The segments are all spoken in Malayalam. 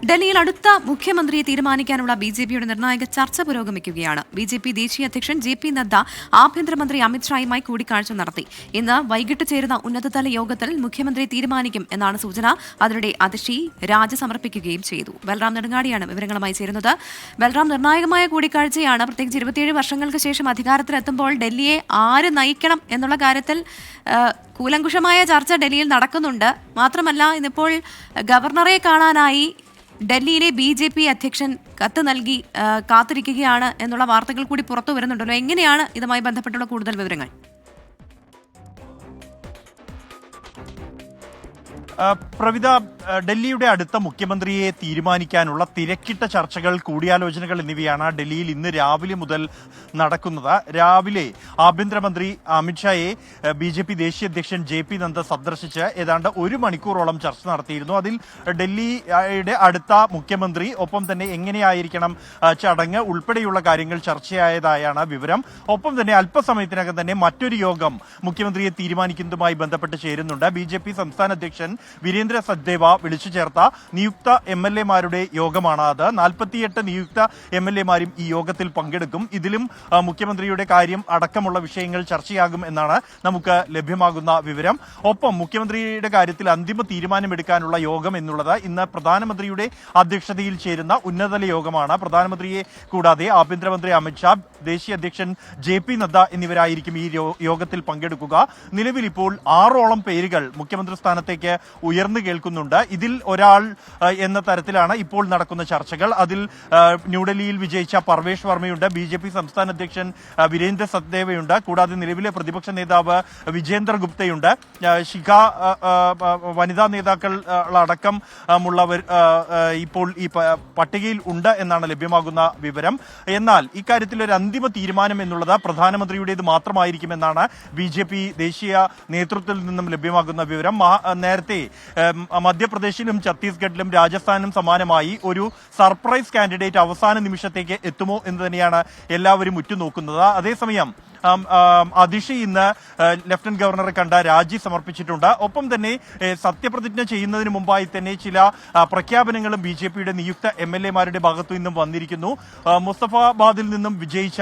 ഡൽഹിയിൽ അടുത്ത മുഖ്യമന്ത്രിയെ തീരുമാനിക്കാനുള്ള ബിജെപിയുടെ നിർണായക ചർച്ച പുരോഗമിക്കുകയാണ്. ബിജെപി ദേശീയ അധ്യക്ഷൻ ജെ.പി. നദ്ദ ആഭ്യന്തരമന്ത്രി അമിത്ഷായുമായി കൂടിക്കാഴ്ച നടത്തി. ഇന്ന് വൈകിട്ട് ചേരുന്ന ഉന്നതതല യോഗത്തിൽ മുഖ്യമന്ത്രിയെ തീരുമാനിക്കും എന്നാണ് സൂചന. അതിനിടെ അതിഷി രാജി സമർപ്പിക്കുകയും ചെയ്തു. ബൽറാം നെടുങ്ങാടിയാണ് വിവരങ്ങളുമായി ചേരുന്നത്. ബൽറാം, നിർണായകമായ കൂടിക്കാഴ്ചയാണ്. പ്രത്യേകിച്ച് 27 വർഷങ്ങൾക്ക് ശേഷം അധികാരത്തിലെത്തുമ്പോൾ ഡൽഹിയെ ആര് നയിക്കണം എന്നുള്ള കാര്യത്തിൽ കൂലങ്കുഷമായ ചർച്ച ഡൽഹിയിൽ നടക്കുന്നുണ്ട്. മാത്രമല്ല, ഇന്നിപ്പോൾ ഗവർണറെ കാണാനായി ഡൽഹിയിലെ ബിജെപി അധ്യക്ഷൻ കത്ത് നൽകി കാത്തിരിക്കുകയാണ് എന്നുള്ള വാർത്തകൾ കൂടി പുറത്തു വരുന്നുണ്ടല്ലോ. എങ്ങനെയാണ് ഇതുമായി ബന്ധപ്പെട്ടുള്ള കൂടുതൽ വിവരങ്ങൾ? പ്രവിത, ഡൽഹിയുടെ അടുത്ത മുഖ്യമന്ത്രിയെ തീരുമാനിക്കാനുള്ള തിരക്കിട്ട ചർച്ചകൾ, കൂടിയാലോചനകൾ എന്നിവയാണ് ഡൽഹിയിൽ ഇന്ന് രാവിലെ മുതൽ നടക്കുന്നത്. രാവിലെ ആഭ്യന്തരമന്ത്രി അമിത്ഷായെ ബിജെപി ദേശീയ അധ്യക്ഷൻ ജെ.പി. നദ്ദ സന്ദർശിച്ച് ഏതാണ്ട് 1 മണിക്കൂറോളം ചർച്ച നടത്തിയിരുന്നു. അതിൽ ഡൽഹിയുടെ അടുത്ത മുഖ്യമന്ത്രി, ഒപ്പം തന്നെ എങ്ങനെയായിരിക്കണം ചടങ്ങ് ഉൾപ്പെടെയുള്ള കാര്യങ്ങൾ ചർച്ചയായതായാണ് വിവരം. ഒപ്പം തന്നെ അല്പസമയത്തിനകം തന്നെ മറ്റൊരു യോഗം മുഖ്യമന്ത്രിയെ തീരുമാനിക്കുന്നതുമായി ബന്ധപ്പെട്ട് ചേരുന്നുണ്ട്. ബിജെപി സംസ്ഥാന അധ്യക്ഷൻ വീരേന്ദ്ര സച്ദേവ വിളിച്ചു ചേർത്ത നിയുക്ത എംഎൽഎമാരുടെ യോഗമാണ് അത്. 48 നിയുക്ത എംഎൽഎമാരും ഈ യോഗത്തിൽ പങ്കെടുക്കും. ഇതിലും മുഖ്യമന്ത്രിയുടെ കാര്യം അടക്കമുള്ള വിഷയങ്ങൾ ചർച്ചയാകും എന്നാണ് നമുക്ക് ലഭ്യമാകുന്ന വിവരം. ഒപ്പം മുഖ്യമന്ത്രിയുടെ കാര്യത്തിൽ അന്തിമ തീരുമാനമെടുക്കാനുള്ള യോഗം എന്നുള്ളത് ഇന്ന് പ്രധാനമന്ത്രിയുടെ അധ്യക്ഷതയിൽ ചേരുന്ന ഉന്നതതല യോഗമാണ്. പ്രധാനമന്ത്രിയെ കൂടാതെ ആഭ്യന്തരമന്ത്രി അമിത്ഷാ, ദേശീയ അധ്യക്ഷൻ ജെ.പി. നദ്ദ എന്നിവരായിരിക്കും ഈ യോഗത്തിൽ പങ്കെടുക്കുക. നിലവിൽ ഇപ്പോൾ 6ഓളം പേരുകൾ മുഖ്യമന്ത്രി സ്ഥാനത്തേക്ക് ഉയർന്നു കേൾക്കുന്നുണ്ട്. ഇതിൽ ഒരാൾ എന്ന തരത്തിലാണ് ഇപ്പോൾ നടക്കുന്ന ചർച്ചകൾ. അതിൽ ന്യൂഡൽഹിയിൽ വിജയിച്ച പർവേഷ് വർമ്മയുണ്ട്, ബിജെപി സംസ്ഥാന അധ്യക്ഷൻ വീരേന്ദ്ര സച്ദേവയുണ്ട്, കൂടാതെ നിലവിലെ പ്രതിപക്ഷ നേതാവ് വിജേന്ദർ ഗുപ്തയുണ്ട്, ശിഖ വനിതാ നേതാക്കൾ അടക്കം ഉള്ളവർ ഇപ്പോൾ ഈ പട്ടികയിൽ ഉണ്ട് എന്നാണ് ലഭ്യമാകുന്ന വിവരം. എന്നാൽ ഇക്കാര്യത്തിൽ ഒരു അന്തിമ തീരുമാനം എന്നുള്ളത് പ്രധാനമന്ത്രിയുടേത് മാത്രമായിരിക്കുമെന്നാണ് ബിജെപി ദേശീയ നേതൃത്വത്തിൽ നിന്നും ലഭ്യമാകുന്ന വിവരം. നേരത്തെ മധ്യപ്രദേശിലും ഛത്തീസ്ഗഡിലും രാജസ്ഥാനിലും സമാനമായി ഒരു സർപ്രൈസ് കാൻഡിഡേറ്റ് അവസാന നിമിഷത്തേക്ക് എത്തുമോ എന്ന് തന്നെയാണ് എല്ലാവരും ഉറ്റുനോക്കുന്നത്. അതേസമയം അതിഷി ഇന്ന് ലഫ്റ്റനന്റ് ഗവർണറെ കണ്ട രാജി സമർപ്പിച്ചിട്ടുണ്ട്. ഒപ്പം തന്നെ സത്യപ്രതിജ്ഞ ചെയ്യുന്നതിന് മുമ്പായി തന്നെ ചില പ്രഖ്യാപനങ്ങളും ബിജെപിയുടെ നിയുക്ത എംഎൽഎമാരുടെ ഭാഗത്തു നിന്നും വന്നിരിക്കുന്നു. മുസ്തഫാബാദിൽ നിന്നും വിജയിച്ച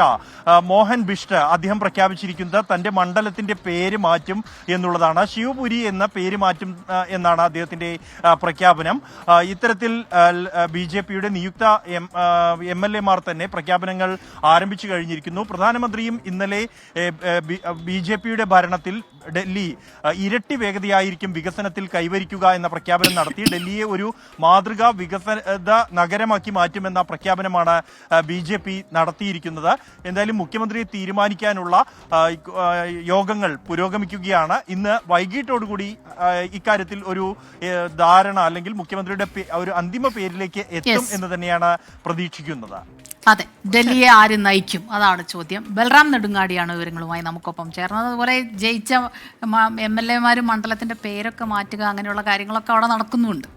മോഹൻ ബിഷ്ട് അദ്ദേഹം പ്രഖ്യാപിച്ചിരിക്കുന്നത് തന്റെ മണ്ഡലത്തിന്റെ പേര് മാറ്റും എന്നുള്ളതാണ്. ശിവപുരി എന്ന പേര് മാറ്റും എന്നാണ് അദ്ദേഹത്തിന്റെ പ്രഖ്യാപനം. ഇത്തരത്തിൽ ബിജെപിയുടെ നിയുക്ത എംഎൽഎമാർ തന്നെ പ്രഖ്യാപനങ്ങൾ ആരംഭിച്ചു കഴിഞ്ഞിരിക്കുന്നു. പ്രധാനമന്ത്രിയും ഇന്നലെ ബിജെപിയുടെ ഭരണത്തിൽ ഡൽഹി ഇരട്ടി വേഗതയായിരിക്കും വികസനത്തിൽ കൈവരിക്കുക എന്ന പ്രഖ്യാപനം നടത്തി. ഡൽഹിയെ ഒരു മാതൃകാ വികസന നഗരമാക്കി മാറ്റുമെന്ന പ്രഖ്യാപനമാണ് ബിജെപി നടത്തിയിരിക്കുന്നത്. എന്തായാലും മുഖ്യമന്ത്രിയെ തീരുമാനിക്കാനുള്ള യോഗങ്ങൾ പുരോഗമിക്കുകയാണ്. ഇന്ന് വൈകിട്ടോടുകൂടി ഇക്കാര്യത്തിൽ ഒരു ധാരണ, അല്ലെങ്കിൽ മുഖ്യമന്ത്രിയുടെ ഒരു അന്തിമ പേരിലേക്ക് എത്തും എന്ന് തന്നെയാണ് പ്രതീക്ഷിക്കുന്നത്. അതെ, ഡൽഹിയെ ആര് നയിക്കും, അതാണ് ചോദ്യം. ബൽറാം നെടുങ്ങാടിയാണ് വിവരങ്ങളുമായി നമുക്കൊപ്പം ചേർന്നത്. അതുപോലെ ജയിച്ച എംഎൽഎമാരും മണ്ഡലത്തിന്റെ പേരൊക്കെ മാറ്റുക, അങ്ങനെയുള്ള കാര്യങ്ങളൊക്കെ അവിടെ നടക്കുന്നുണ്ട്.